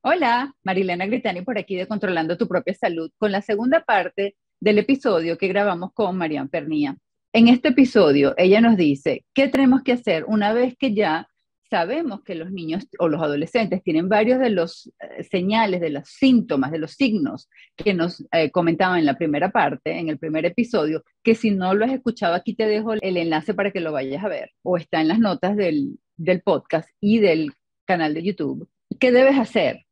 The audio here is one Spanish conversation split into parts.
Hola, Marilena Gritani por aquí de Controlando tu propia salud con la segunda parte del episodio que grabamos con Marian Pernía. En este episodio, ella nos dice qué tenemos que hacer una vez que ya sabemos que los niños o los adolescentes tienen varios de los señales, de los síntomas, de los signos que nos comentaban en la primera parte, en el primer episodio, que si no lo has escuchado, aquí te dejo el enlace para que lo vayas a ver o está en las notas del podcast y del canal de YouTube. ¿Qué debes hacer?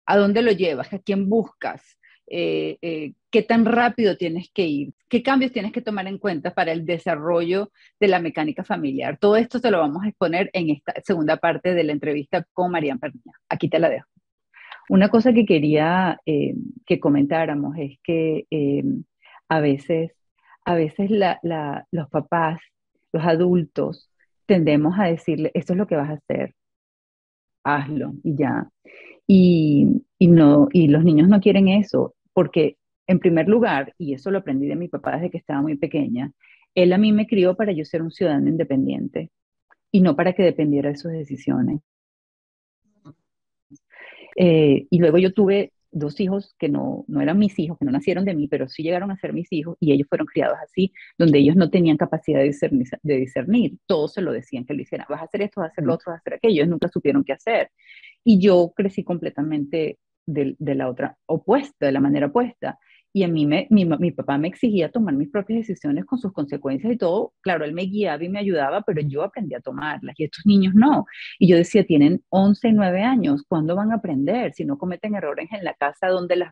¿A dónde lo llevas? ¿A quién buscas? ¿Qué tan rápido tienes que ir? ¿Qué cambios tienes que tomar en cuenta para el desarrollo de la mecánica familiar? Todo esto te lo vamos a exponer en esta segunda parte de la entrevista con Marian Pernilla. Aquí te la dejo. Una cosa que quería que comentáramos es que a veces, a veces los papás, los adultos, tendemos a decirle, esto es lo que vas a hacer, hazlo y ya. Y no, y los niños no quieren eso, porque en primer lugar, y eso lo aprendí de mi papá desde que estaba muy pequeña, él a mí me crió para yo ser un ciudadano independiente y no para que dependiera de sus decisiones. Y luego yo tuve dos hijos que no eran mis hijos, que no nacieron de mí, pero sí llegaron a ser mis hijos y ellos fueron criados así, donde ellos no tenían capacidad de discernir. Todos se lo decían que lo hicieran. Vas a hacer esto, vas a hacer lo otro, vas a hacer aquello. Ellos nunca supieron qué hacer. Y yo crecí completamente de la otra opuesta, de la manera opuesta. Y a mí mi papá me exigía tomar mis propias decisiones con sus consecuencias y todo. Claro, él me guiaba y me ayudaba, pero yo aprendí a tomarlas y estos niños no. Y yo decía, tienen 11 y 9 años, ¿cuándo van a aprender? Si no cometen errores en la casa, ¿dónde los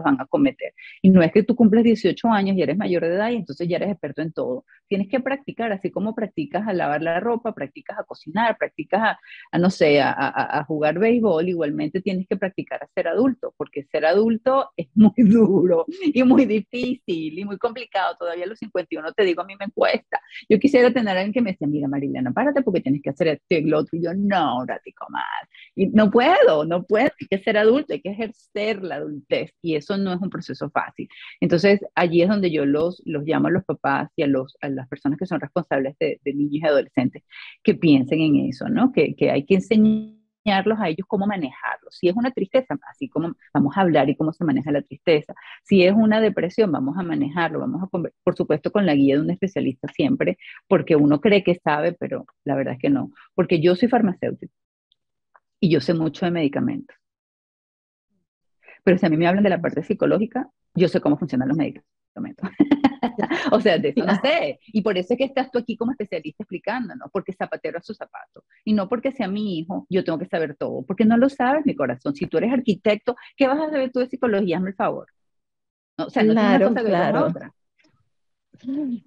van a cometer? Y no es que tú cumples 18 años y eres mayor de edad y entonces ya eres experto en todo. Tienes que practicar, así como practicas a lavar la ropa, practicas a cocinar, practicas no sé, a jugar béisbol, igualmente tienes que practicar a ser adulto, porque ser adulto es muy duro y muy difícil y muy complicado. Todavía a los 51 te digo, a mí me cuesta. Yo quisiera tener a alguien que me decía, mira, Marilena, párate porque tienes que hacer esto y lo otro. Y yo, no, ratico más. Y no puedo, hay que ser adulto, hay que ejercer la adultez. Y eso no es un proceso fácil. Entonces, allí es donde yo los llamo a los papás y a las personas que son responsables de niños y adolescentes que piensen en eso, ¿no? Que hay que enseñarlos a ellos cómo manejarlo. Si es una tristeza, así como vamos a hablar y cómo se maneja la tristeza. Si es una depresión, vamos a manejarlo, por supuesto, con la guía de un especialista siempre, porque uno cree que sabe, pero la verdad es que no. Porque yo soy farmacéutica y yo sé mucho de medicamentos, pero si a mí me hablan de la parte psicológica, yo sé cómo funcionan los medicamentos. O sea, de eso no Claro. sé. Y por eso es que estás tú aquí como especialista explicándonos, porque zapatero a su zapato. Y no porque sea mi hijo, yo tengo que saber todo, porque no lo sabes, mi corazón. Si tú eres arquitecto, ¿qué vas a saber tú de psicología? Hazme el favor. No, o sea, no tiene una Claro, cosa que ver con la claro, otra.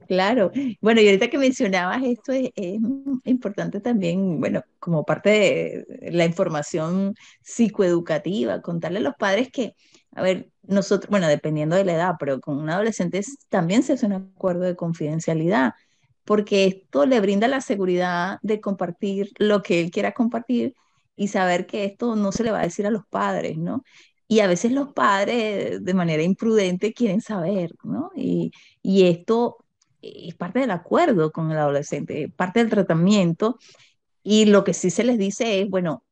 claro. Bueno, y ahorita que mencionabas esto es importante también, bueno, como parte de la información psicoeducativa, contarle a los padres que, a ver, nosotros, bueno, dependiendo de la edad, pero con un adolescente también se hace un acuerdo de confidencialidad, porque esto le brinda la seguridad de compartir lo que él quiera compartir y saber que esto no se le va a decir a los padres, ¿no? Y a veces los padres de manera imprudente quieren saber, ¿no? Y esto es parte del acuerdo con el adolescente, parte del tratamiento. Y lo que sí se les dice es, bueno,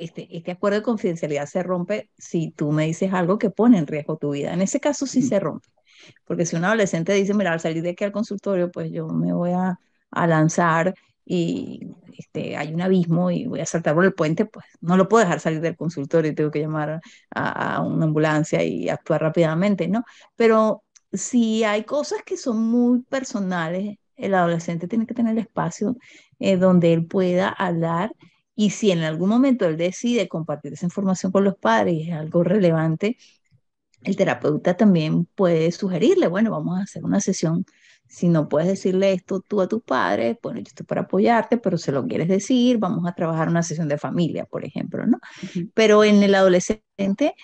este acuerdo de confidencialidad se rompe si tú me dices algo que pone en riesgo tu vida. En ese caso sí se rompe, porque si un adolescente dice, mira, al salir de aquí al consultorio, pues yo me voy a lanzar y hay un abismo y voy a saltar por el puente, pues no lo puedo dejar salir del consultorio y tengo que llamar a una ambulancia y actuar rápidamente, ¿no? Pero si hay cosas que son muy personales, el adolescente tiene que tener espacio donde él pueda hablar. Y si en algún momento él decide compartir esa información con los padres y es algo relevante, el terapeuta también puede sugerirle, bueno, vamos a hacer una sesión. Si no puedes decirle esto tú a tus padres, bueno, yo estoy para apoyarte, pero si lo quieres decir, vamos a trabajar una sesión de familia, por ejemplo, ¿no? Ujú. Pero en el adolescente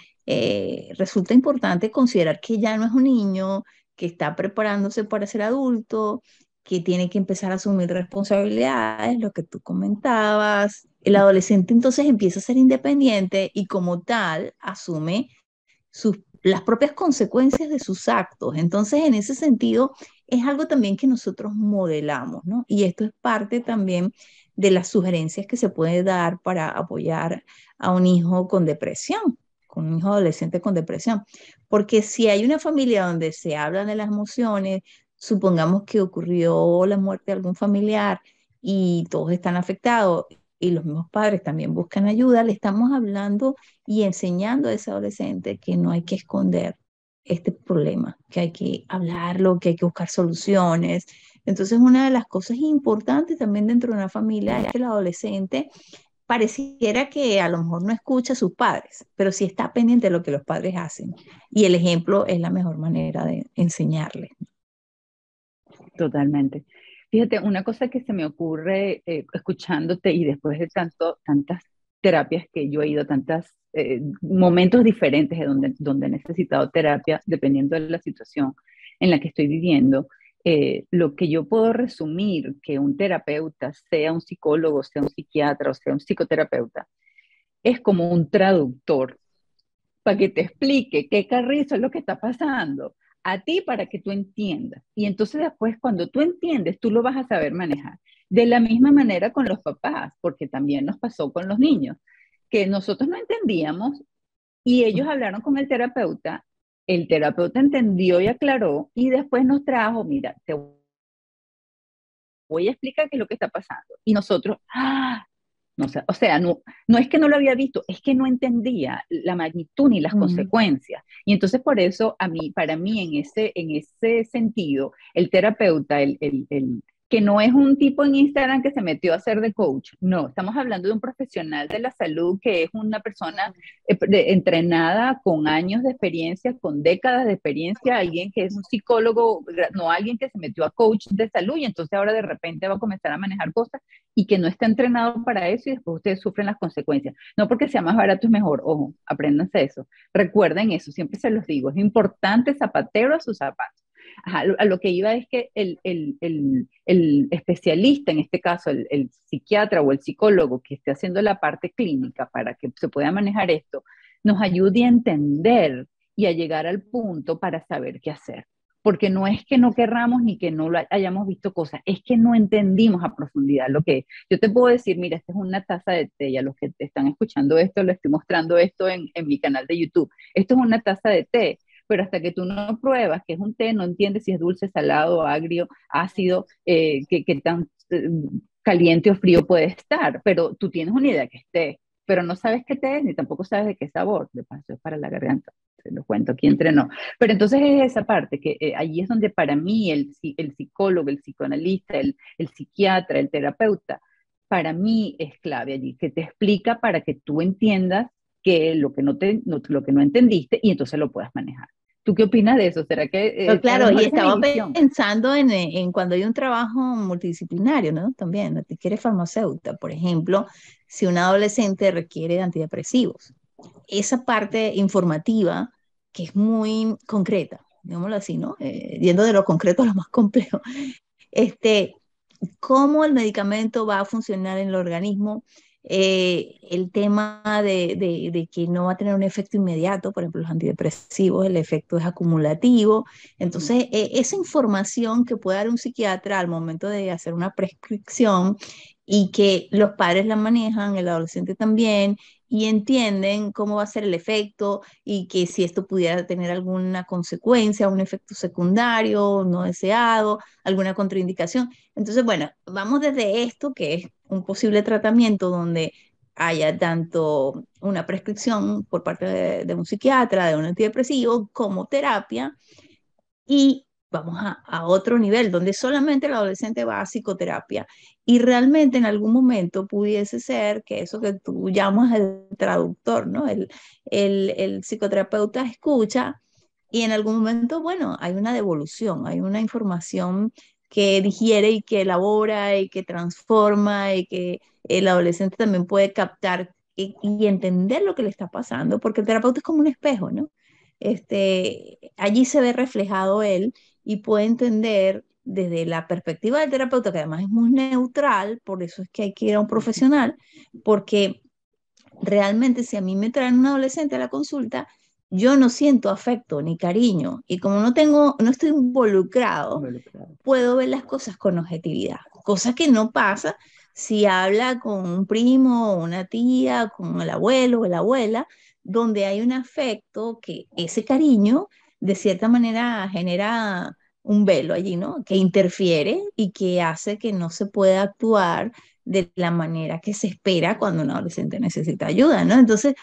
resulta importante considerar que ya no es un niño, que está preparándose para ser adulto, que tiene que empezar a asumir responsabilidades, lo que tú comentabas. El adolescente entonces empieza a ser independiente y como tal asume las propias consecuencias de sus actos. Entonces, en ese sentido, es algo también que nosotros modelamos, ¿no? Y esto es parte también de las sugerencias que se puede dar para apoyar a un hijo con depresión, con un hijo adolescente con depresión. Porque si hay una familia donde se hablan de las emociones, supongamos que ocurrió la muerte de algún familiar y todos están afectados y los mismos padres también buscan ayuda, le estamos hablando y enseñando a ese adolescente que no hay que esconder este problema, que hay que hablarlo, que hay que buscar soluciones. Entonces, una de las cosas importantes también dentro de una familia es que el adolescente pareciera que a lo mejor no escucha a sus padres, pero sí está pendiente de lo que los padres hacen. Y el ejemplo es la mejor manera de enseñarle. Totalmente. Fíjate, una cosa que se me ocurre escuchándote y después de tantas terapias que yo he ido, tantos momentos diferentes donde he necesitado terapia, dependiendo de la situación en la que estoy viviendo, lo que yo puedo resumir que un terapeuta, sea un psicólogo, sea un psiquiatra o sea un psicoterapeuta, es como un traductor para que te explique qué carrizo es lo que está pasando a ti para que tú entiendas. Y entonces después cuando tú entiendes, tú lo vas a saber manejar. De la misma manera con los papás, porque también nos pasó con los niños, que nosotros no entendíamos y ellos hablaron con el terapeuta entendió y aclaró y después nos trajo, mira, te voy a explicar qué es lo que está pasando. Y nosotros, no sé, o sea, no es que no lo había visto, es que no entendía la magnitud ni las Mm. consecuencias. Y entonces por eso para mí en ese sentido, el terapeuta, que no es un tipo en Instagram que se metió a hacer de coach, no, estamos hablando de un profesional de la salud que es una persona entrenada con años de experiencia, con décadas de experiencia, alguien que es un psicólogo, no alguien que se metió a coach de salud y entonces ahora de repente va a comenzar a manejar cosas y que no está entrenado para eso y después ustedes sufren las consecuencias. No porque sea más barato es mejor, ojo, apréndanse eso. Recuerden eso, siempre se los digo, es importante zapatero a sus zapatos. Ajá, a lo que iba es que el especialista, en este caso el psiquiatra o el psicólogo que esté haciendo la parte clínica para que se pueda manejar esto, nos ayude a entender y a llegar al punto para saber qué hacer. Porque no es que no querramos ni que no lo hayamos visto cosas, es que no entendimos a profundidad lo que es. Yo te puedo decir, mira, esta es una taza de té, y a los que te están escuchando esto, lo estoy mostrando esto en mi canal de YouTube. Esto es una taza de té, pero hasta que tú no pruebas que es un té, no entiendes si es dulce, salado, agrio, ácido, qué tan caliente o frío puede estar, pero tú tienes una idea que es té, pero no sabes qué té es, ni tampoco sabes de qué sabor, de paso es para la garganta, se lo cuento aquí entre no. Pero entonces es esa parte, que allí es donde para mí el psicólogo, el psicoanalista, el psiquiatra, el terapeuta, para mí es clave allí, que te explica para que tú entiendas que lo que no entendiste y entonces lo puedas manejar. ¿Tú qué opinas de eso? ¿Será que Pero a lo claro, y mejor esa es mi estaba visión? pensando en cuando hay un trabajo multidisciplinario, ¿no? También, ¿no? Te quiere farmacéutica, por ejemplo, si un adolescente requiere de antidepresivos, esa parte informativa que es muy concreta, digámoslo así, ¿no? Yendo de lo concreto a lo más complejo, este, cómo el medicamento va a funcionar en el organismo, el tema de que no va a tener un efecto inmediato, por ejemplo, los antidepresivos, el efecto es acumulativo. Entonces, esa información que puede dar un psiquiatra al momento de hacer una prescripción y que los padres la manejan, el adolescente también, y entienden cómo va a ser el efecto y que si esto pudiera tener alguna consecuencia, un efecto secundario no deseado, alguna contraindicación. Entonces, bueno, vamos desde esto, que es un posible tratamiento donde haya tanto una prescripción por parte de un psiquiatra, de un antidepresivo, como terapia, y vamos a otro nivel, donde solamente el adolescente va a psicoterapia. Y realmente en algún momento pudiese ser que eso que tú llamas el traductor, ¿no? El psicoterapeuta escucha y en algún momento, bueno, hay una devolución, hay una información que digiere y que elabora y que transforma y que el adolescente también puede captar y entender lo que le está pasando, porque el terapeuta es como un espejo, ¿no? Allí se ve reflejado él y puede entender desde la perspectiva del terapeuta, que además es muy neutral, por eso es que hay que ir a un profesional, porque realmente si a mí me traen un adolescente a la consulta, yo no siento afecto ni cariño y como no estoy involucrado, Involucrado. puedo ver las cosas con objetividad, cosa que no pasa si habla con un primo o una tía, con el abuelo o la abuela, donde hay un afecto que ese cariño de cierta manera genera un velo allí, ¿no? Que interfiere y que hace que no se pueda actuar de la manera que se espera cuando un adolescente necesita ayuda, ¿no? Entonces,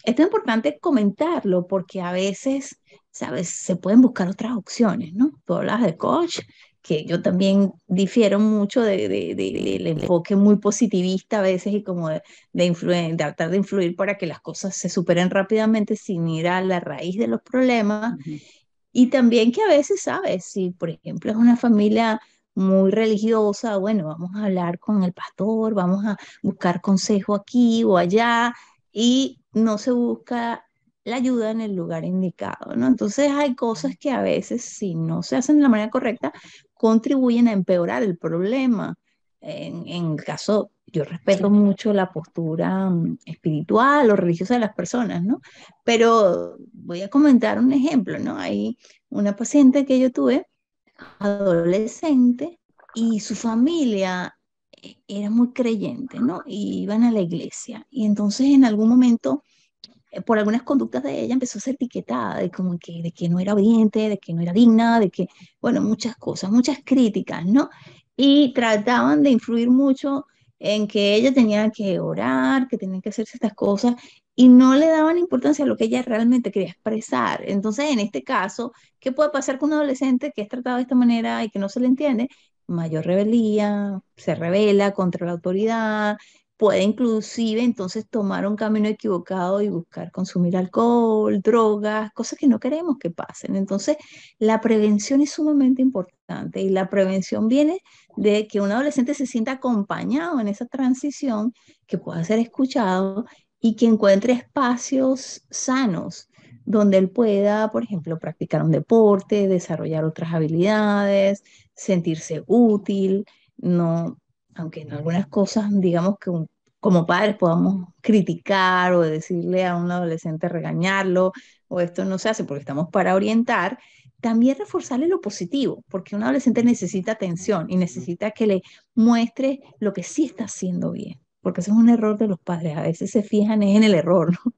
esto es importante comentarlo porque a veces, ¿sabes? Se pueden buscar otras opciones, ¿no? Tú hablas de coach, que yo también difiero mucho del enfoque muy positivista a veces y como de tratar de influir para que las cosas se superen rápidamente sin ir a la raíz de los problemas. Ujú. Y también que a veces, ¿sabes? Si, por ejemplo, es una familia muy religiosa, bueno, vamos a hablar con el pastor, vamos a buscar consejo aquí o allá y no se busca la ayuda en el lugar indicado, ¿no? Entonces hay cosas que a veces, si no se hacen de la manera correcta, contribuyen a empeorar el problema. En el caso, yo respeto mucho la postura espiritual o religiosa de las personas, ¿no? Pero voy a comentar un ejemplo, ¿no? Hay una paciente que yo tuve, adolescente, y su familia era muy creyente, ¿no? Y iban a la iglesia. Y entonces en algún momento, por algunas conductas de ella, empezó a ser etiquetada de como que, de que no era obediente, de que no era digna, de que, bueno, muchas cosas, muchas críticas, ¿no? Y trataban de influir mucho en que ella tenía que orar, que tenía que hacerse estas cosas, y no le daban importancia a lo que ella realmente quería expresar. Entonces, en este caso, ¿qué puede pasar con un adolescente que es tratado de esta manera y que no se le entiende? Mayor rebeldía, se rebela contra la autoridad, puede inclusive entonces tomar un camino equivocado y buscar consumir alcohol, drogas, cosas que no queremos que pasen. Entonces, la prevención es sumamente importante y la prevención viene de que un adolescente se sienta acompañado en esa transición, que pueda ser escuchado y que encuentre espacios sanos donde él pueda, por ejemplo, practicar un deporte, desarrollar otras habilidades, sentirse útil, no, aunque en algunas cosas, digamos que como padres podamos criticar o decirle a un adolescente regañarlo, o esto no se hace porque estamos para orientar, también reforzarle lo positivo, porque un adolescente necesita atención y necesita que le muestre lo que sí está haciendo bien, porque ese es un error de los padres, a veces se fijan es en el error, ¿no?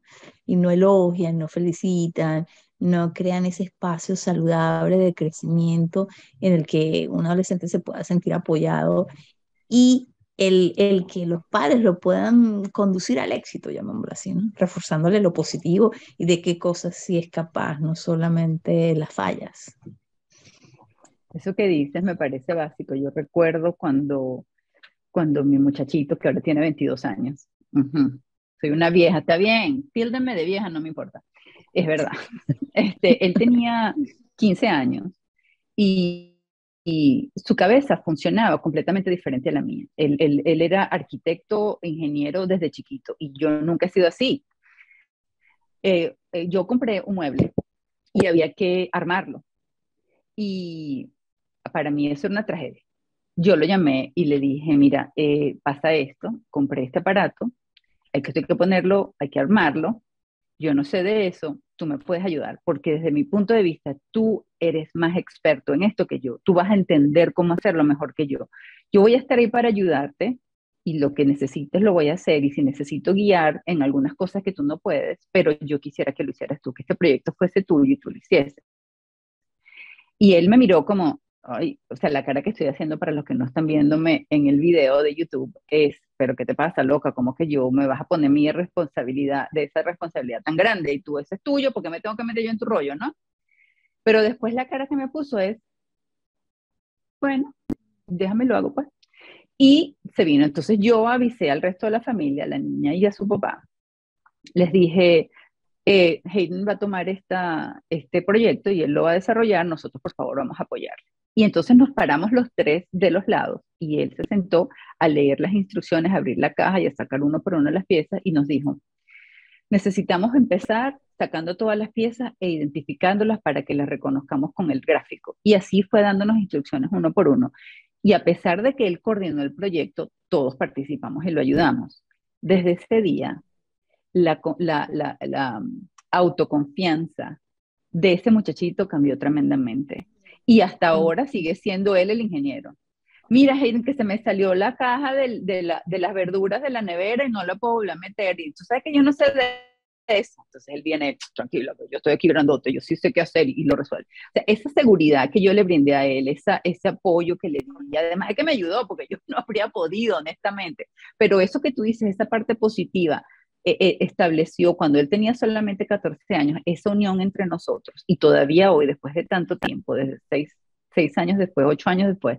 Y no elogian, no felicitan, no crean ese espacio saludable de crecimiento en el que un adolescente se pueda sentir apoyado y el que los padres lo puedan conducir al éxito, llamémoslo así, ¿no? Reforzándole lo positivo y de qué cosas sí es capaz, no solamente las fallas. Eso que dices me parece básico. Yo recuerdo cuando mi muchachito, que ahora tiene 22 años, ujú, soy una vieja, está bien, píldenme de vieja, no me importa, es verdad. Él tenía 15 años y, y su cabeza funcionaba completamente diferente a la mía. Él era arquitecto, ingeniero desde chiquito y yo nunca he sido así. Yo compré un mueble y había que armarlo y para mí eso era una tragedia. Yo lo llamé y le dije, mira, pasa esto, compré este aparato, hay que ponerlo, hay que armarlo, yo no sé de eso, tú me puedes ayudar, porque desde mi punto de vista, tú eres más experto en esto que yo, tú vas a entender cómo hacerlo mejor que yo. Yo voy a estar ahí para ayudarte y lo que necesites lo voy a hacer y si necesito guiar en algunas cosas que tú no puedes, pero yo quisiera que lo hicieras tú, que este proyecto fuese tuyo y tú lo hicieses. Y él me miró como, ay, o sea, la cara que estoy haciendo para los que no están viéndome en el video de YouTube es, pero ¿qué te pasa, loca? ¿Cómo que yo me vas a poner mi responsabilidad, de esa responsabilidad tan grande? Y tú, ese es tuyo, porque me tengo que meter yo en tu rollo, ¿no? Pero después la cara que me puso es, bueno, déjame lo hago pues. Y se vino. Entonces yo avisé al resto de la familia, a la niña y a su papá. Les dije, Hayden va a tomar este proyecto y él lo va a desarrollar, nosotros por favor vamos a apoyar. Y entonces nos paramos los tres de los lados y él se sentó a leer las instrucciones, a abrir la caja y a sacar uno por uno las piezas y nos dijo, necesitamos empezar sacando todas las piezas e identificándolas para que las reconozcamos con el gráfico. Y así fue dándonos instrucciones uno por uno. Y a pesar de que él coordinó el proyecto, todos participamos y lo ayudamos. Desde ese día, la autoconfianza de ese muchachito cambió tremendamente. Y hasta ahora sigue siendo él el ingeniero. mira, Hayden, que se me salió la caja de las verduras de la nevera y no la puedo volver a meter. Y tú sabes que yo no sé de eso. Entonces él viene, tranquilo, yo estoy aquí grandote, yo sí sé qué hacer y lo resuelve. O sea, esa seguridad que yo le brindé a él, ese apoyo que le di, y además es que me ayudó, porque yo no habría podido, honestamente. Pero eso que tú dices, esa parte positiva, estableció cuando él tenía solamente 14 años, esa unión entre nosotros. Y todavía hoy, después de tanto tiempo, desde 6 años después, 8 años después,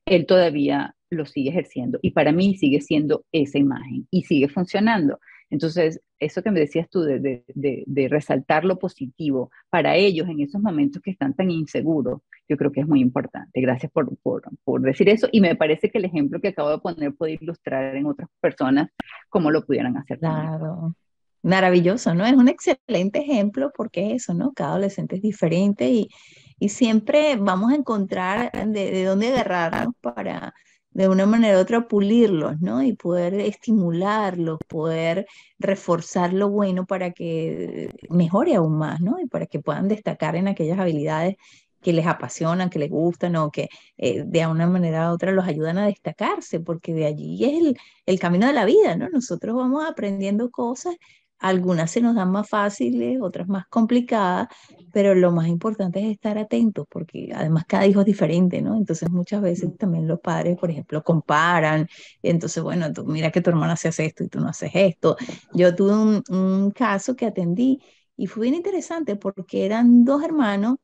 él todavía lo sigue ejerciendo y para mí sigue siendo esa imagen y sigue funcionando. Entonces, eso que me decías tú de resaltar lo positivo para ellos en esos momentos que están tan inseguros, yo creo que es muy importante. Gracias por decir eso y me parece que el ejemplo que acabo de poner puede ilustrar en otras personas cómo lo pudieran hacer también. Claro, maravilloso, ¿no? Es un excelente ejemplo porque es eso, ¿no? Cada adolescente es diferente y siempre vamos a encontrar de dónde agarrarnos para de una manera u otra pulirlos, ¿no? Y poder estimularlos, poder reforzar lo bueno para que mejore aún más, ¿no? Y para que puedan destacar en aquellas habilidades que les apasionan, que les gustan o que de una manera u otra los ayudan a destacarse, porque de allí es el camino de la vida, ¿no? Nosotros vamos aprendiendo cosas, algunas se nos dan más fáciles, otras más complicadas, pero lo más importante es estar atentos, porque además cada hijo es diferente, ¿no? Entonces muchas veces también los padres, por ejemplo, comparan, entonces, bueno, tú mira que tu hermana se hace esto y tú no haces esto. Yo tuve un caso que atendí y fue bien interesante porque eran dos hermanos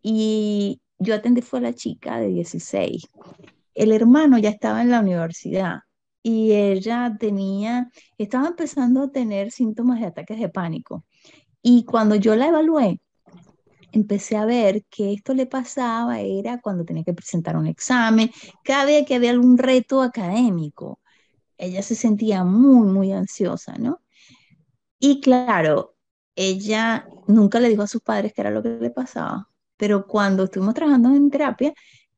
y yo atendí fue a la chica de 16. El hermano ya estaba en la universidad y ella estaba empezando a tener síntomas de ataques de pánico. Y cuando yo la evalué, empecé a ver que esto le pasaba era cuando tenía que presentar un examen, cada vez que había algún reto académico. Ella se sentía muy, muy ansiosa, ¿no? Y claro, ella nunca le dijo a sus padres qué era lo que le pasaba, pero cuando estuvimos trabajando en terapia,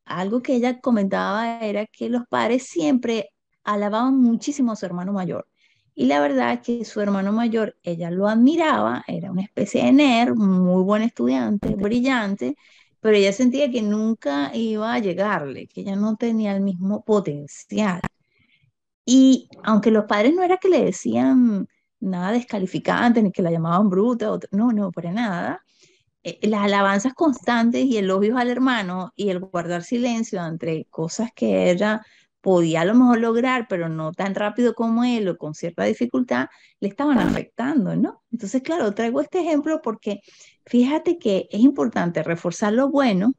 algo que ella comentaba era que los padres siempre alababan muchísimo a su hermano mayor. Y la verdad es que su hermano mayor, ella lo admiraba, era una especie de nerd, muy buen estudiante, brillante, pero ella sentía que nunca iba a llegarle, que ella no tenía el mismo potencial. Y aunque los padres no era que le decían nada descalificante, ni que la llamaban bruta, no, no, para nada, las alabanzas constantes y elogios al hermano y el guardar silencio entre cosas que ella podía a lo mejor lograr, pero no tan rápido como él o con cierta dificultad, le estaban afectando, ¿no? Entonces, claro, traigo este ejemplo porque fíjate que es importante reforzar lo bueno,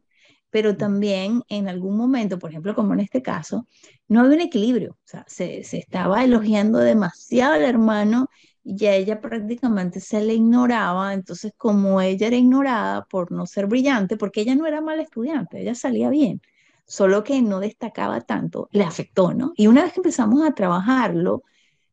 pero también en algún momento, por ejemplo, como en este caso, no había un equilibrio, o sea, se estaba elogiando demasiado al hermano y a ella prácticamente se le ignoraba, entonces como ella era ignorada por no ser brillante, porque ella no era mala estudiante, ella salía bien, solo que no destacaba tanto, le afectó, ¿no? Y una vez que empezamos a trabajarlo,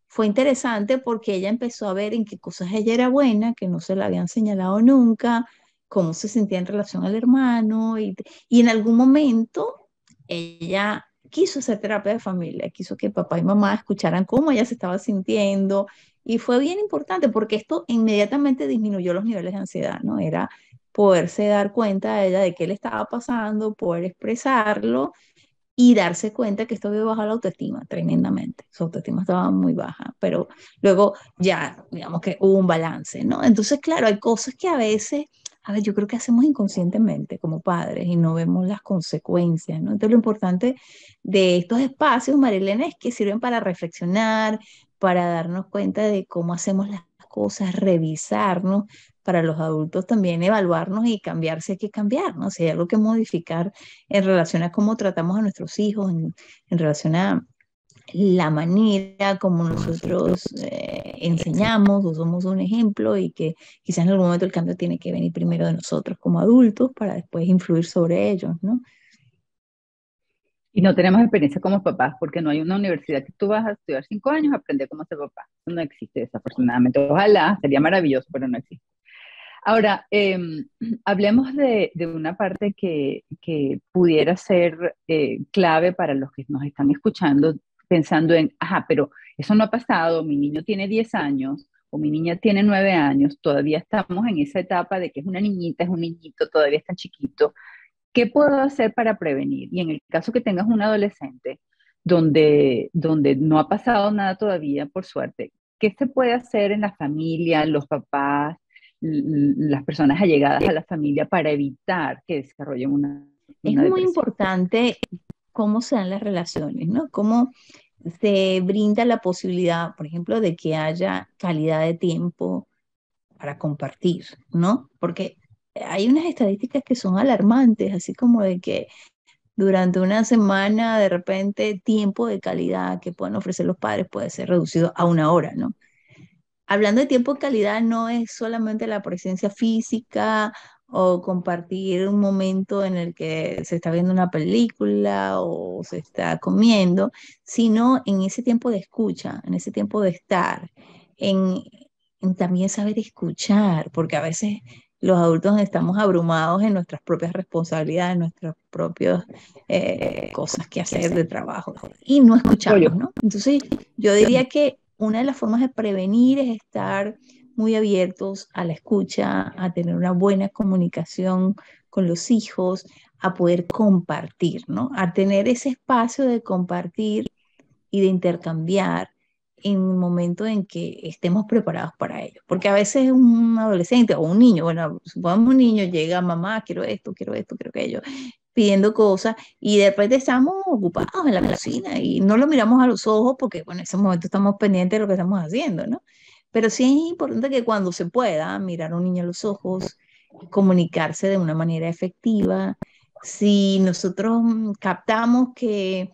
fue interesante porque ella empezó a ver en qué cosas ella era buena, que no se la habían señalado nunca, cómo se sentía en relación al hermano y en algún momento ella quiso hacer terapia de familia, quiso que papá y mamá escucharan cómo ella se estaba sintiendo y fue bien importante porque esto inmediatamente disminuyó los niveles de ansiedad, ¿no? Era poderse dar cuenta a ella de qué le estaba pasando, poder expresarlo y darse cuenta que esto había bajado la autoestima tremendamente. Su autoestima estaba muy baja, pero luego ya, digamos que hubo un balance, ¿no? Entonces, claro, hay cosas que a veces, a ver, yo creo que hacemos inconscientemente como padres y no vemos las consecuencias, ¿no? Entonces, lo importante de estos espacios, Marilena, es que sirven para reflexionar, para darnos cuenta de cómo hacemos las cosas, revisarnos, para los adultos también evaluarnos y cambiar si hay que cambiar, ¿no? Si hay algo que modificar en relación a cómo tratamos a nuestros hijos, en relación a la manera como nosotros enseñamos o somos un ejemplo y que quizás en algún momento el cambio tiene que venir primero de nosotros como adultos para después influir sobre ellos, ¿no? Y no tenemos experiencia como papás porque no hay una universidad que tú vas a estudiar 5 años a aprender cómo ser papá. No existe desafortunadamente. Ojalá, sería maravilloso, pero no existe. Ahora, hablemos de una parte que pudiera ser clave para los que nos están escuchando, pensando en, ajá, pero eso no ha pasado, mi niño tiene 10 años o mi niña tiene 9 años, todavía estamos en esa etapa de que es una niñita, es un niñito, todavía está chiquito. ¿Qué puedo hacer para prevenir? Y en el caso que tengas un adolescente donde no ha pasado nada todavía, por suerte, ¿qué se puede hacer en la familia, los papás, las personas allegadas a la familia para evitar que desarrollen Es una muy depresión? importante cómo se dan las relaciones, ¿no? Cómo se brinda la posibilidad, por ejemplo, de que haya calidad de tiempo para compartir, ¿no? Porque hay unas estadísticas que son alarmantes, así como de que durante una semana, de repente, tiempo de calidad que pueden ofrecer los padres puede ser reducido a 1 hora, ¿no? Hablando de tiempo de calidad, no es solamente la presencia física o compartir un momento en el que se está viendo una película o se está comiendo, sino en ese tiempo de escucha, en ese tiempo de estar, en, en también saber escuchar, porque a veces los adultos estamos abrumados en nuestras propias responsabilidades, en nuestras propias cosas que hacer de trabajo y no escuchamos, Oye, ¿no? Entonces, yo yo, diría que una de las formas de prevenir es estar muy abiertos a la escucha, a tener una buena comunicación con los hijos, a poder compartir, ¿no? A tener ese espacio de compartir y de intercambiar en un momento en que estemos preparados para ello. Porque a veces un adolescente o un niño, bueno, supongamos un niño llega, mamá, quiero esto, quiero aquello, pidiendo cosas y de repente estamos ocupados en la cocina y no lo miramos a los ojos porque, bueno, en ese momento estamos pendientes de lo que estamos haciendo, ¿no? Pero sí es importante que cuando se pueda mirar a un niño a los ojos, comunicarse de una manera efectiva. Si nosotros captamos que,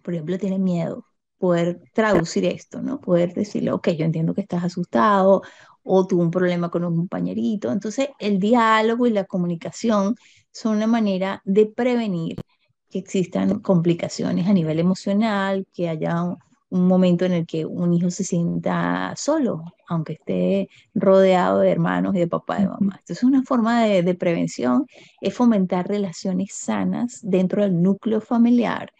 por ejemplo, tiene miedo, poder traducir esto, ¿no? Poder decirle, ok, yo entiendo que estás asustado o tuvo un problema con un compañerito. Entonces, el diálogo y la comunicación son una manera de prevenir que existan complicaciones a nivel emocional, que haya un momento en el que un hijo se sienta solo, aunque esté rodeado de hermanos y de papá y de mamá. Entonces, una forma de prevención es fomentar relaciones sanas dentro del núcleo familiar.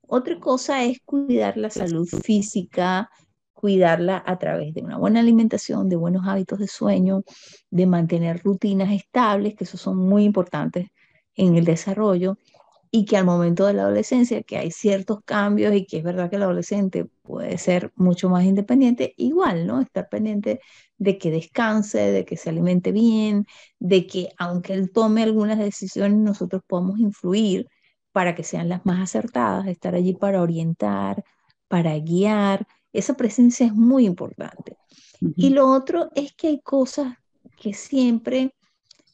Otra cosa es cuidar la salud física, cuidarla a través de una buena alimentación, de buenos hábitos de sueño, de mantener rutinas estables, que esos son muy importantes en el desarrollo, y que al momento de la adolescencia, que hay ciertos cambios y que es verdad que el adolescente puede ser mucho más independiente, igual, ¿no? Estar pendiente de que descanse, de que se alimente bien, de que aunque él tome algunas decisiones, nosotros podamos influir para que sean las más acertadas, estar allí para orientar, para guiar. Esa presencia es muy importante. Y ujú. lo otro es que hay cosas que siempre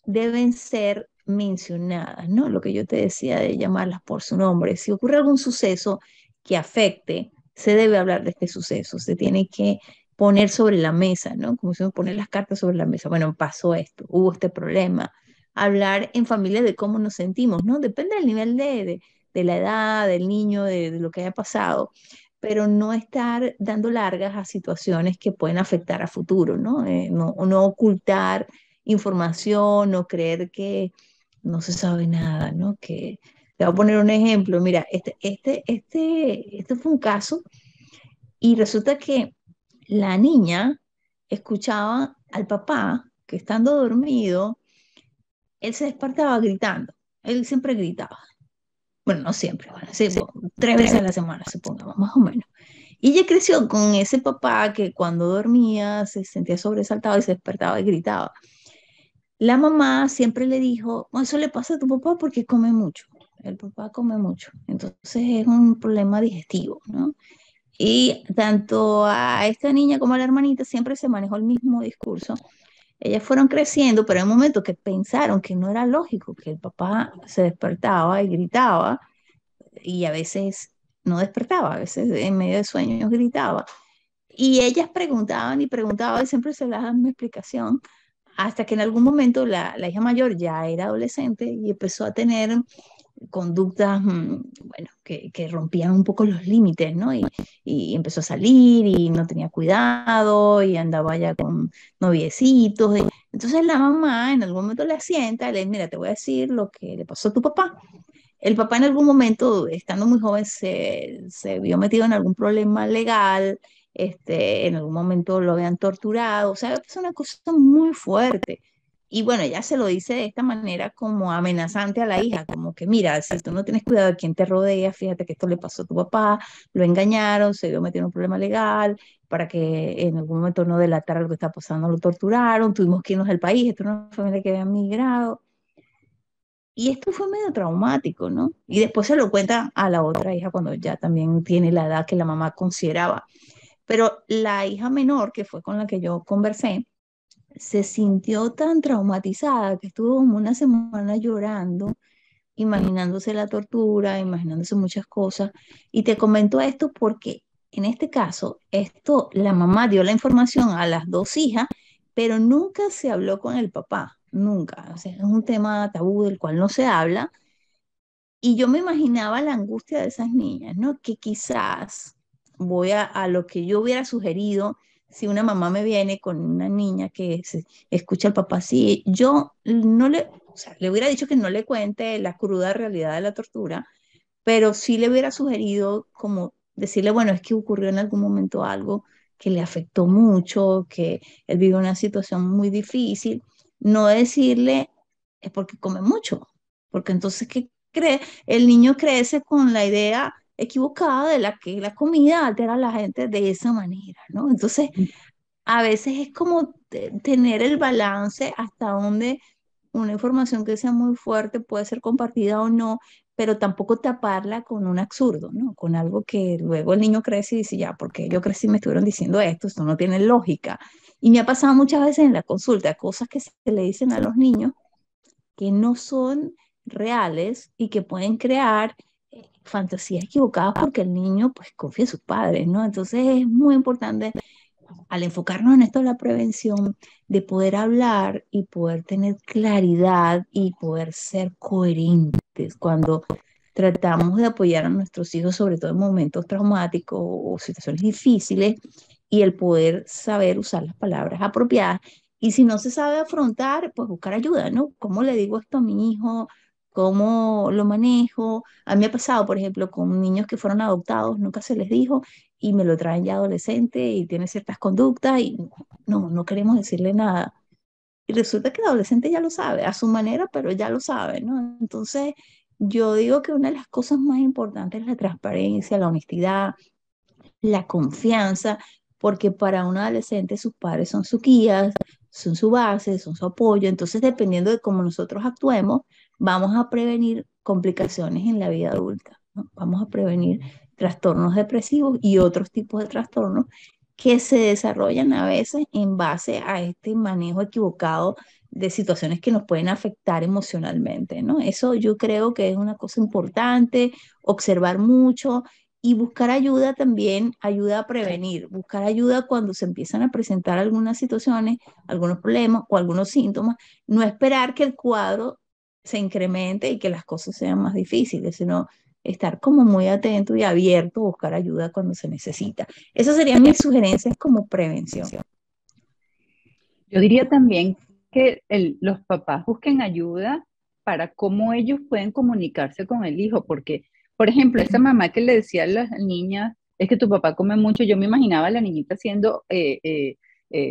deben ser mencionadas, ¿no? Lo que yo te decía de llamarlas por su nombre. Si ocurre algún suceso que afecte, se debe hablar de este suceso, se tiene que poner sobre la mesa, ¿no? Como si uno pone las cartas sobre la mesa. Bueno, pasó esto, hubo este problema. Hablar en familia de cómo nos sentimos, ¿no? Depende del nivel de la edad, del niño, de lo que haya pasado, pero no estar dando largas a situaciones que pueden afectar a futuro, ¿no? No ocultar información o creer que no se sabe nada, ¿no? Que te voy a poner un ejemplo. Mira, este fue un caso y resulta que la niña escuchaba al papá que estando dormido, él se despertaba gritando. Él siempre gritaba. Bueno, no siempre, bueno, sí, 3 veces a la semana, supongamos, más o menos. Y ella creció con ese papá que cuando dormía se sentía sobresaltado y se despertaba y gritaba. La mamá siempre le dijo, "Oh, eso le pasa a tu papá porque come mucho. El papá come mucho. Entonces es un problema digestivo, ¿no? Y tanto a esta niña como a la hermanita siempre se manejó el mismo discurso. Ellas fueron creciendo, pero en un momento que pensaron que no era lógico, que el papá se despertaba y gritaba, y a veces no despertaba, a veces en medio de sueños gritaba. Y ellas preguntaban y preguntaban y siempre se les daban una explicación hasta que en algún momento la hija mayor ya era adolescente y empezó a tener conductas, bueno, que rompían un poco los límites, ¿no? Y empezó a salir y no tenía cuidado y andaba ya con noviecitos. Entonces la mamá en algún momento le sienta y le dice, mira, te voy a decir lo que le pasó a tu papá. El papá en algún momento, estando muy joven, se vio metido en algún problema legal, en algún momento lo habían torturado, o sea, es una cosa muy fuerte. Y bueno, ella se lo dice de esta manera como amenazante a la hija, como que mira, si tú no tienes cuidado de quién te rodea, fíjate que esto le pasó a tu papá, lo engañaron, se vio metido en un problema legal, para que en algún momento no delatara lo que está pasando, lo torturaron, tuvimos que irnos del país, esto era una familia que había migrado. Y esto fue medio traumático, ¿no? Y después se lo cuenta a la otra hija cuando ya también tiene la edad que la mamá consideraba. Pero la hija menor, que fue con la que yo conversé, se sintió tan traumatizada que estuvo como una semana llorando, imaginándose la tortura, imaginándose muchas cosas. Y te comento esto porque en este caso, esto, la mamá dio la información a las dos hijas, pero nunca se habló con el papá, nunca. O sea, es un tema tabú del cual no se habla. Y yo me imaginaba la angustia de esas niñas, ¿no? Que quizás voy a lo que yo hubiera sugerido si una mamá me viene con una niña que escucha al papá así, yo no le, o sea, le hubiera dicho que no le cuente la cruda realidad de la tortura, pero sí le hubiera sugerido como decirle, bueno, es que ocurrió en algún momento algo que le afectó mucho, que él vive una situación muy difícil, no decirle es porque come mucho, porque entonces, ¿qué cree? El niño crece con la idea equivocada de la que la comida altera a la gente de esa manera, ¿no? Entonces, a veces es como tener el balance hasta donde una información que sea muy fuerte puede ser compartida o no, pero tampoco taparla con un absurdo, ¿no? Con algo que luego el niño crece y dice, ya, porque yo crecí y me estuvieron diciendo esto no tiene lógica. Y me ha pasado muchas veces en la consulta, cosas que se le dicen a los niños que no son reales y que pueden crear fantasías equivocadas porque el niño pues confía en sus padres, ¿no? Entonces es muy importante al enfocarnos en esto de la prevención, de poder hablar y poder tener claridad y poder ser coherentes cuando tratamos de apoyar a nuestros hijos, sobre todo en momentos traumáticos o situaciones difíciles, y el poder saber usar las palabras apropiadas. Y si no se sabe afrontar, pues buscar ayuda, ¿no? ¿Cómo le digo esto a mi hijo? ¿Cómo lo manejo? A mí me ha pasado, por ejemplo, con niños que fueron adoptados, nunca se les dijo y me lo traen ya adolescente y tiene ciertas conductas y no queremos decirle nada. Y resulta que el adolescente ya lo sabe, a su manera, pero ya lo sabe, ¿no? Entonces, yo digo que una de las cosas más importantes es la transparencia, la honestidad, la confianza, porque para un adolescente sus padres son sus guías, son su base, son su apoyo. Entonces, dependiendo de cómo nosotros actuemos, vamos a prevenir complicaciones en la vida adulta, ¿no? Vamos a prevenir trastornos depresivos y otros tipos de trastornos que se desarrollan a veces en base a este manejo equivocado de situaciones que nos pueden afectar emocionalmente, ¿no? Eso yo creo que es una cosa importante, observar mucho y buscar ayuda también ayuda a prevenir, buscar ayuda cuando se empiezan a presentar algunas situaciones, algunos problemas o algunos síntomas, no esperar que el cuadro se incremente y que las cosas sean más difíciles, sino estar como muy atento y abierto a buscar ayuda cuando se necesita. Esas serían mis sugerencias como prevención. Yo diría también que los papás busquen ayuda para cómo ellos pueden comunicarse con el hijo, porque, por ejemplo, esa mamá que le decía a las niñas, es que tu papá come mucho, yo me imaginaba a la niñita haciendo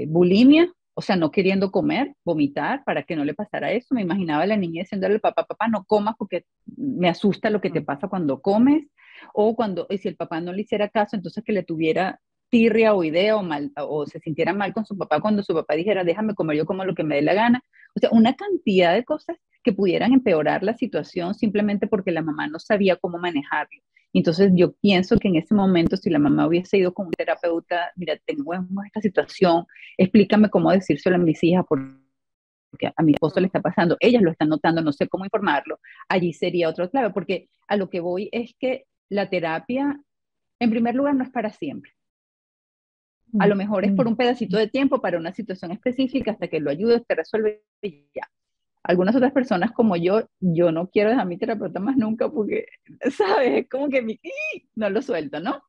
bulimia, o sea, no queriendo comer, vomitar, para que no le pasara eso. Me imaginaba a la niña diciéndole al papá, papá, no comas porque me asusta lo que te pasa cuando comes, o cuando, y si el papá no le hiciera caso, entonces que le tuviera tirria o idea o mal o se sintiera mal con su papá cuando su papá dijera déjame comer yo como lo que me dé la gana. O sea, una cantidad de cosas que pudieran empeorar la situación simplemente porque la mamá no sabía cómo manejarlo. Entonces yo pienso que en ese momento si la mamá hubiese ido con un terapeuta, mira, tengo esta situación, explícame cómo decírselo a mis hijas porque a mi esposo le está pasando, ellas lo están notando, no sé cómo informarlo, allí sería otro clave, porque a lo que voy es que la terapia, en primer lugar, no es para siempre. A lo mejor es por un pedacito de tiempo para una situación específica hasta que lo ayudes, te resuelve y ya. Algunas otras personas como yo no quiero dejar a mi terapeuta más nunca porque, ¿sabes? Es como que no lo suelto, ¿no?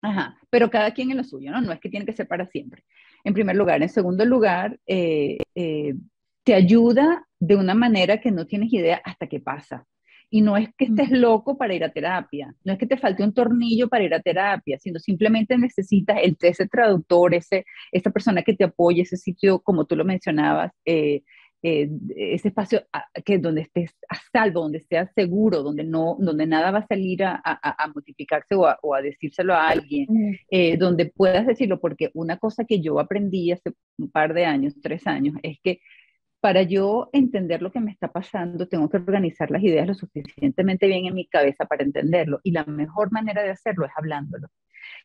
Ajá, pero cada quien en lo suyo, ¿no? No es que tiene que ser para siempre. En primer lugar. En segundo lugar, te ayuda de una manera que no tienes idea hasta que pasa. Y no es que estés loco para ir a terapia, no es que te falte un tornillo para ir a terapia, sino simplemente necesitas ese traductor, esa persona que te apoye, ese sitio, como tú lo mencionabas, ese espacio que donde estés a salvo, donde seas seguro, donde nada va a salir a multiplicarse o a decírselo a alguien, Mm. donde puedas decirlo, porque una cosa que yo aprendí hace un par de años, 3 años, es que para yo entender lo que me está pasando, tengo que organizar las ideas lo suficientemente bien en mi cabeza para entenderlo. Y la mejor manera de hacerlo es hablándolo.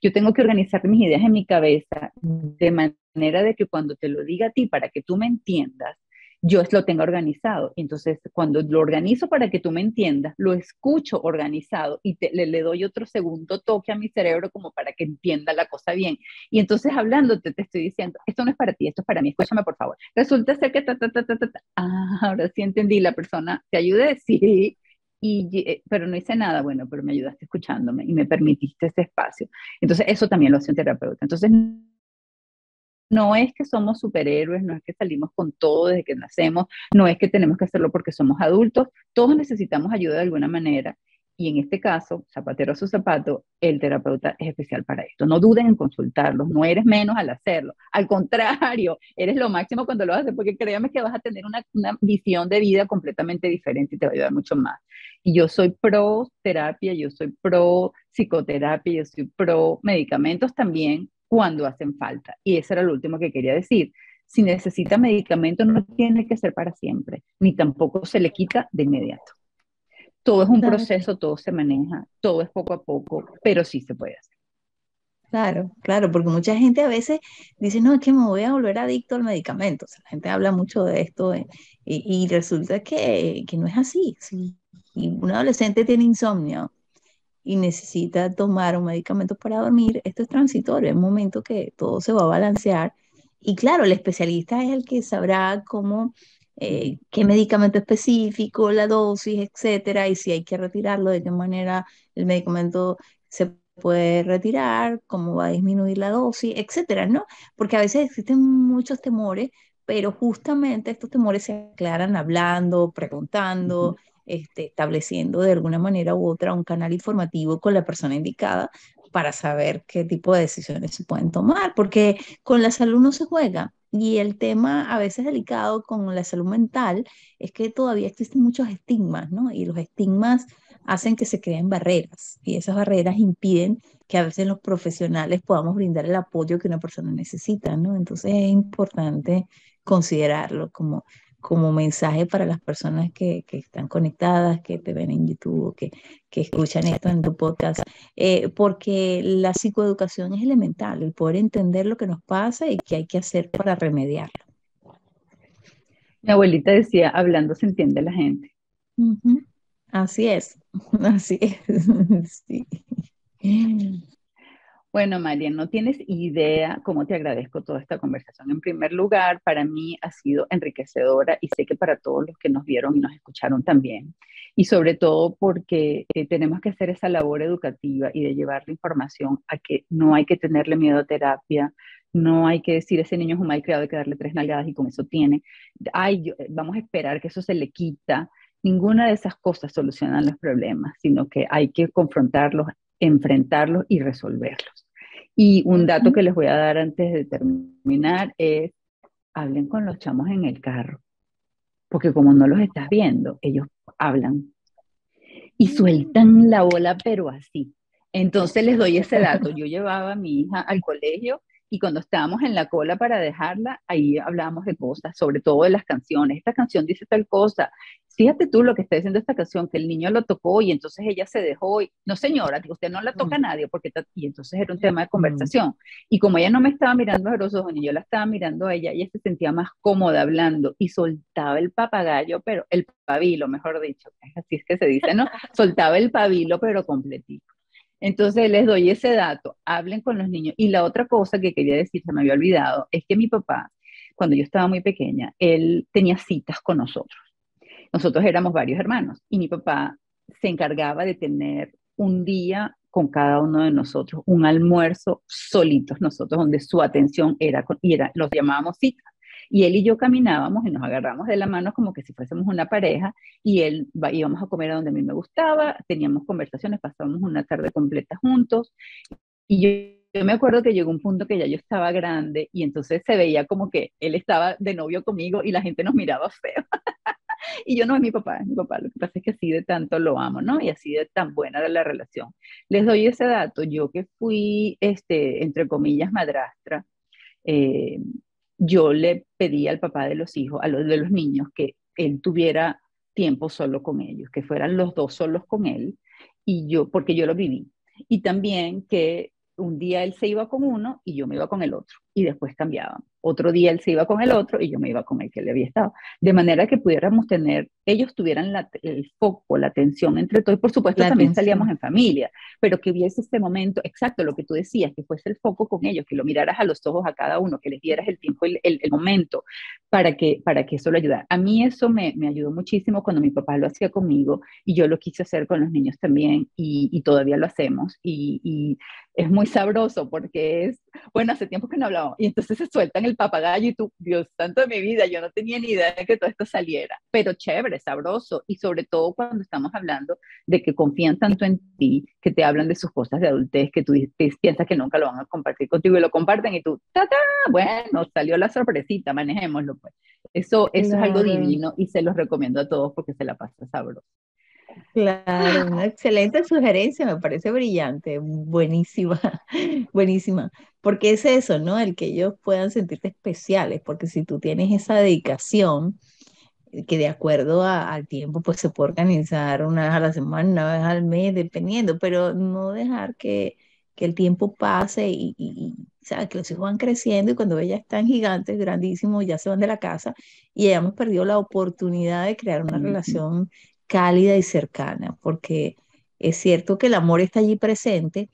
Yo tengo que organizar mis ideas en mi cabeza de manera de que cuando te lo diga a ti, para que tú me entiendas, yo lo tenga organizado. Entonces, cuando lo organizo para que tú me entiendas, lo escucho organizado y le doy otro segundo toque a mi cerebro como para que entienda la cosa bien. Y entonces, hablándote, te estoy diciendo, esto no es para ti, esto es para mí, escúchame por favor. Resulta ser que ahora sí entendí, la persona, ¿te ayude? Sí. Pero no hice nada, bueno, pero me ayudaste escuchándome y me permitiste ese espacio. Entonces, eso también lo hace un terapeuta. Entonces, no es que somos superhéroes, no es que salimos con todo desde que nacemos, no es que tenemos que hacerlo porque somos adultos, todos necesitamos ayuda de alguna manera. Y en este caso, zapatero a su zapato, el terapeuta es especial para esto. No duden en consultarlos, no eres menos al hacerlo. Al contrario, eres lo máximo cuando lo haces, porque créame que vas a tener una visión de vida completamente diferente y te va a ayudar mucho más. Y yo soy pro terapia, yo soy pro psicoterapia, yo soy pro medicamentos también cuando hacen falta. Y eso era lo último que quería decir. Si necesita medicamento, no tiene que ser para siempre, ni tampoco se le quita de inmediato. Todo es un Claro, proceso, todo se maneja, todo es poco a poco, pero sí se puede hacer. claro, claro, porque mucha gente a veces dice, no, es que me voy a volver adicto al medicamento. O sea, la gente habla mucho de esto y resulta que no es así. Si un adolescente tiene insomnio y necesita tomar un medicamento para dormir, esto es transitorio, es un momento que todo se va a balancear. Y claro, el especialista es el que sabrá cómo, qué medicamento específico, la dosis, etcétera, y si hay que retirarlo, de qué manera el medicamento se puede retirar, cómo va a disminuir la dosis, etcétera, ¿no? Porque a veces existen muchos temores, pero justamente estos temores se aclaran hablando, preguntando, estableciendo de alguna manera u otra un canal informativo con la persona indicada para saber qué tipo de decisiones se pueden tomar, porque con la salud no se juega. Y el tema a veces delicado con la salud mental es que todavía existen muchos estigmas, ¿no? Y los estigmas hacen que se creen barreras y esas barreras impiden que a veces los profesionales podamos brindar el apoyo que una persona necesita, ¿no? Entonces es importante considerarlo como mensaje para las personas que están conectadas, que te ven en YouTube, que escuchan esto en tu podcast, porque la psicoeducación es elemental, el poder entender lo que nos pasa y qué hay que hacer para remediarlo. Mi abuelita decía, hablando se entiende la gente. Ujú. Así es, así es. Sí. Bueno, María, no tienes idea cómo te agradezco toda esta conversación. En primer lugar, para mí ha sido enriquecedora y sé que para todos los que nos vieron y nos escucharon también. Y sobre todo porque tenemos que hacer esa labor educativa y de llevar la información a que no hay que tenerle miedo a terapia, no hay que decir ese niño es un mal criado, hay que darle 3 nalgadas y con eso tiene. Ay, vamos a esperar que eso se le quita. Ninguna de esas cosas solucionan los problemas, sino que hay que confrontarlos, enfrentarlos y resolverlos. Y un dato Ujú. que les voy a dar antes de terminar es, hablen con los chamos en el carro, porque como no los estás viendo, ellos hablan y sueltan la bola, pero así. Entonces les doy ese dato. Yo llevaba a mi hija al colegio y cuando estábamos en la cola para dejarla, ahí hablábamos de cosas, sobre todo de las canciones. Esta canción dice tal cosa. Fíjate tú lo que está diciendo esta canción, que el niño lo tocó y entonces ella se dejó. No, señora, usted no la toca a nadie porque y entonces era un tema de Mm. conversación. Y como ella no me estaba mirando a los ojos ni yo la estaba mirando a ella, ella se sentía más cómoda hablando y soltaba el papagayo, pero el pabilo, mejor dicho, así es que se dice, ¿no? Soltaba el pabilo, pero completito. Entonces les doy ese dato, hablen con los niños. Y la otra cosa que quería decir, se me había olvidado, es que mi papá, cuando yo estaba muy pequeña, él tenía citas con nosotros. Nosotros éramos varios hermanos y mi papá se encargaba de tener un día con cada uno de nosotros, un almuerzo solitos nosotros, donde su atención era, y era los llamábamos citas. Y él y yo caminábamos y nos agarramos de la mano como que si fuésemos una pareja y íbamos a comer a donde a mí me gustaba, teníamos conversaciones, pasábamos una tarde completa juntos y yo me acuerdo que llegó un punto que ya yo estaba grande y entonces se veía como que él estaba de novio conmigo y la gente nos miraba feo. Y yo no, es mi papá, lo que pasa es que así de tanto lo amo, ¿no? Y así de tan buena era la relación. Les doy ese dato, yo que fui, entre comillas, madrastra, eh, yo le pedí al papá de los hijos, de los niños, que él tuviera tiempo solo con ellos, que fueran los dos solos con él, y yo, porque yo lo viví. Y también que un día él se iba con uno y yo me iba con el otro, y después cambiaban. Otro día él se iba con el otro y yo me iba con el que le había estado. De manera que pudiéramos tener, ellos tuvieran el foco, la atención entre todos. Y por supuesto La también salíamos atención. en familia, pero que hubiese este momento, exacto, lo que tú decías, que fuese el foco con ellos, que lo miraras a los ojos a cada uno, que les dieras el tiempo, el momento, para que eso lo ayudara. A mí eso me ayudó muchísimo cuando mi papá lo hacía conmigo y yo lo quise hacer con los niños también y todavía lo hacemos. Y es muy sabroso porque es, bueno, hace tiempo que no hablábamos y entonces se sueltan el papagayo y tú, Dios santo de mi vida, yo no tenía ni idea de que todo esto saliera, pero chévere, sabroso y sobre todo cuando estamos hablando de que confían tanto en ti, que te hablan de sus cosas de adultez, que tú piensas que nunca lo van a compartir contigo y lo comparten y tú, ta, ta, bueno, salió la sorpresita, manejémoslo pues. Eso es algo Claro, divino y se los recomiendo a todos porque se la pasa sabroso. claro, una excelente sugerencia, me parece brillante, buenísima, buenísima, porque es eso, ¿no? El que ellos puedan sentirte especiales, porque si tú tienes esa dedicación, que de acuerdo al tiempo, pues se puede organizar una vez a la semana, una vez al mes, dependiendo, pero no dejar que el tiempo pase ¿sabes? Que los hijos van creciendo y cuando ellas están gigantes, grandísimos, ya se van de la casa y ya hemos perdido la oportunidad de crear una Ujú. relación cálida y cercana, porque es cierto que el amor está allí presente,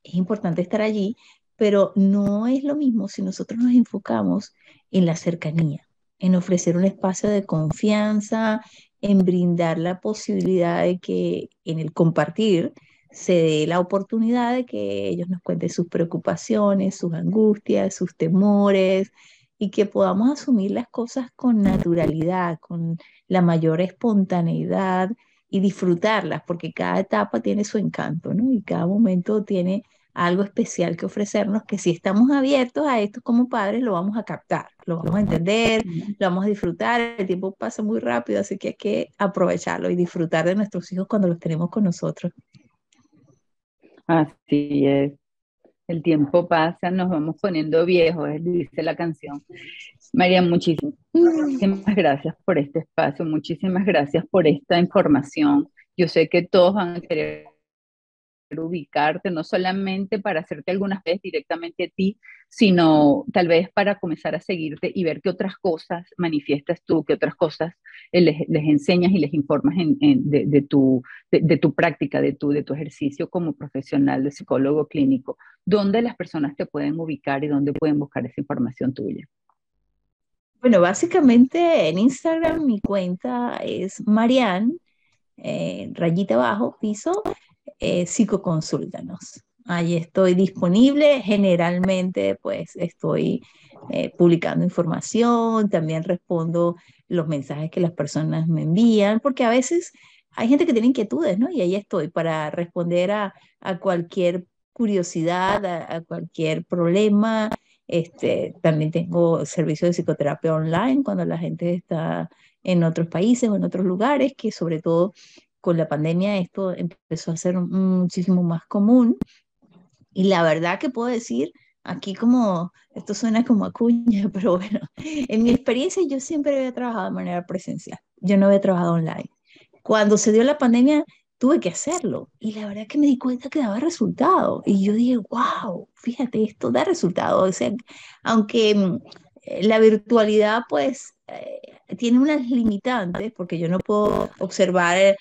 es importante estar allí, pero no es lo mismo si nosotros nos enfocamos en la cercanía, en ofrecer un espacio de confianza, en brindar la posibilidad de que en el compartir se dé la oportunidad de que ellos nos cuenten sus preocupaciones, sus angustias, sus temores y que podamos asumir las cosas con naturalidad, con la mayor espontaneidad y disfrutarlas, porque cada etapa tiene su encanto, ¿no? Y cada momento tiene algo especial que ofrecernos, que si estamos abiertos a esto como padres, lo vamos a captar, lo vamos a entender, lo vamos a disfrutar. El tiempo pasa muy rápido, así que hay que aprovecharlo y disfrutar de nuestros hijos cuando los tenemos con nosotros. Así es. El tiempo pasa, nos vamos poniendo viejos, dice la canción. María, muchísimas gracias por este espacio, muchísimas gracias por esta información. Yo sé que todos van a querer ubicarte, no solamente para hacerte algunas veces directamente a ti, sino tal vez para comenzar a seguirte y ver qué otras cosas manifiestas tú, qué otras cosas les enseñas y les informas de tu práctica, de tu ejercicio como profesional de psicólogo clínico. ¿Dónde las personas te pueden ubicar y dónde pueden buscar esa información tuya? Bueno, básicamente en Instagram mi cuenta es Marian, rayita abajo, piso, psicoconsúltanos. Ahí estoy disponible. Generalmente, pues estoy publicando información, también respondo los mensajes que las personas me envían, porque a veces hay gente que tiene inquietudes, ¿no? Y ahí estoy para responder a cualquier curiosidad, a cualquier problema. También tengo servicio de psicoterapia online cuando la gente está en otros países o en otros lugares, que sobre todo con la pandemia esto empezó a ser muchísimo más común y la verdad que puedo decir, aquí como, esto suena como a cuña, pero bueno, en mi experiencia yo siempre había trabajado de manera presencial, yo no había trabajado online. Cuando se dio la pandemia tuve que hacerlo y la verdad que me di cuenta que daba resultado y yo dije, wow, fíjate, esto da resultado. O sea, aunque la virtualidad pues tiene unas limitantes porque yo no puedo observar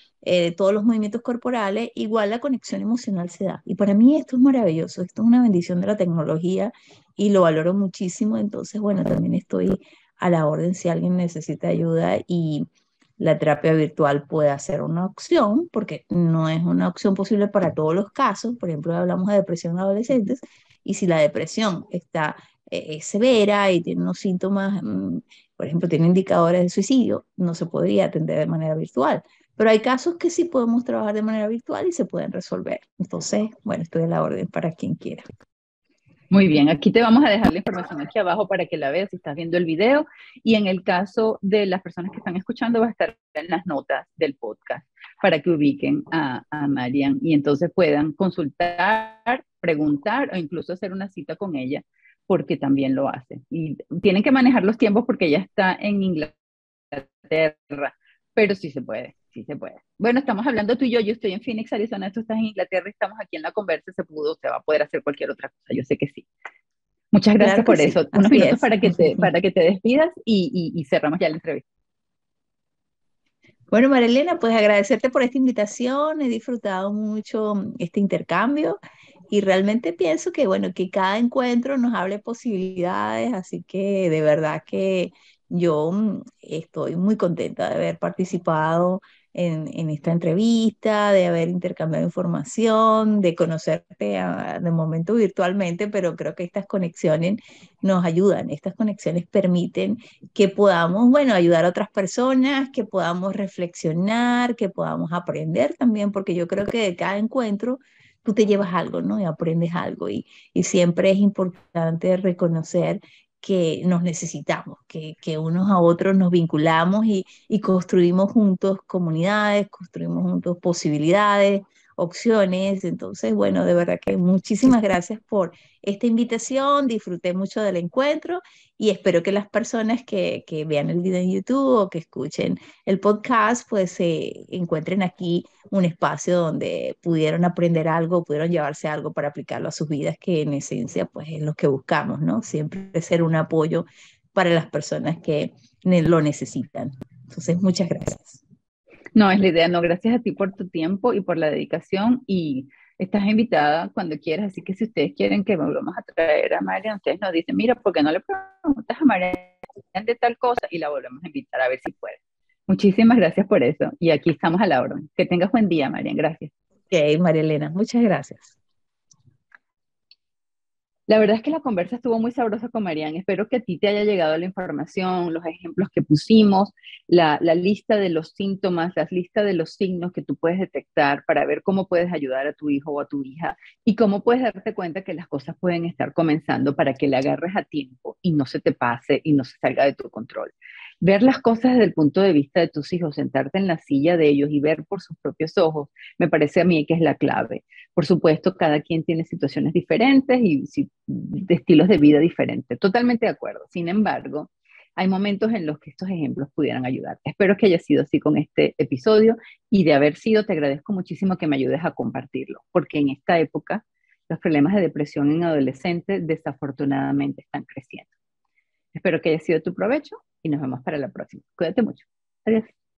todos los movimientos corporales, igual la conexión emocional se da. Y para mí esto es maravilloso, esto es una bendición de la tecnología y lo valoro muchísimo. Entonces, bueno, también estoy a la orden si alguien necesita ayuda y la terapia virtual puede ser una opción, porque no es una opción posible para todos los casos. Por ejemplo, hablamos de depresión en adolescentes y si la depresión está es severa y tiene unos síntomas, por ejemplo, tiene indicadores de suicidio, no se podría atender de manera virtual. Pero hay casos que sí podemos trabajar de manera virtual y se pueden resolver. Entonces, bueno, estoy a la orden para quien quiera. Muy bien, aquí te vamos a dejar la información aquí abajo para que la veas si estás viendo el video y en el caso de las personas que están escuchando va a estar en las notas del podcast para que ubiquen a Marian y entonces puedan consultar, preguntar o incluso hacer una cita con ella porque también lo hace. Y tienen que manejar los tiempos porque ella está en Inglaterra, pero sí se puede, sí se puede. Bueno, estamos hablando tú y yo estoy en Phoenix, Arizona, tú estás en Inglaterra y estamos aquí en la conversa, se va a poder hacer cualquier otra cosa, yo sé que sí. Muchas gracias Claro que por sí, eso. Unos así minutos es. para que te despidas y cerramos ya la entrevista. Bueno, Marilena, pues agradecerte por esta invitación. He disfrutado mucho este intercambio y realmente pienso que, bueno, que cada encuentro nos hable posibilidades, así que de verdad que yo estoy muy contenta de haber participado en esta entrevista, de haber intercambiado información, de conocerte de momento virtualmente, pero creo que estas conexiones nos ayudan, estas conexiones permiten que podamos, bueno, ayudar a otras personas, que podamos reflexionar, que podamos aprender también, porque yo creo que de cada encuentro tú te llevas algo, ¿no? Y aprendes algo. Y siempre es importante reconocer que nos necesitamos, que unos a otros nos vinculamos y construimos juntos comunidades, construimos juntos posibilidades, opciones. Entonces, bueno, de verdad que muchísimas gracias por esta invitación, disfruté mucho del encuentro y espero que las personas que vean el video en YouTube o que escuchen el podcast, pues se encuentren aquí un espacio donde pudieron aprender algo, pudieron llevarse algo para aplicarlo a sus vidas, que en esencia, pues es lo que buscamos, ¿no? Siempre ser un apoyo para las personas que lo necesitan. Entonces, muchas gracias. No, es la idea. No, gracias a ti por tu tiempo y por la dedicación y estás invitada cuando quieras. Así que si ustedes quieren que volvamos a traer a Marian, ustedes nos dicen, mira, ¿por qué no le preguntas a Marian de tal cosa? Y la volvemos a invitar a ver si puede. Muchísimas gracias por eso. Y aquí estamos a la orden. Que tengas buen día, Marian. Gracias. Ok, María Elena, muchas gracias. La verdad es que la conversa estuvo muy sabrosa con Marian. Espero que a ti te haya llegado la información, los ejemplos que pusimos, la lista de los síntomas, la lista de los signos que tú puedes detectar para ver cómo puedes ayudar a tu hijo o a tu hija y cómo puedes darte cuenta que las cosas pueden estar comenzando para que le agarres a tiempo y no se te pase y no se salga de tu control. Ver las cosas desde el punto de vista de tus hijos, sentarte en la silla de ellos y ver por sus propios ojos, me parece a mí que es la clave. Por supuesto, cada quien tiene situaciones diferentes y de estilos de vida diferentes. Totalmente de acuerdo. Sin embargo, hay momentos en los que estos ejemplos pudieran ayudar. Espero que haya sido así con este episodio y de haber sido, te agradezco muchísimo que me ayudes a compartirlo, porque en esta época los problemas de depresión en adolescentes desafortunadamente están creciendo. Espero que haya sido de tu provecho y nos vemos para la próxima. Cuídate mucho. Adiós.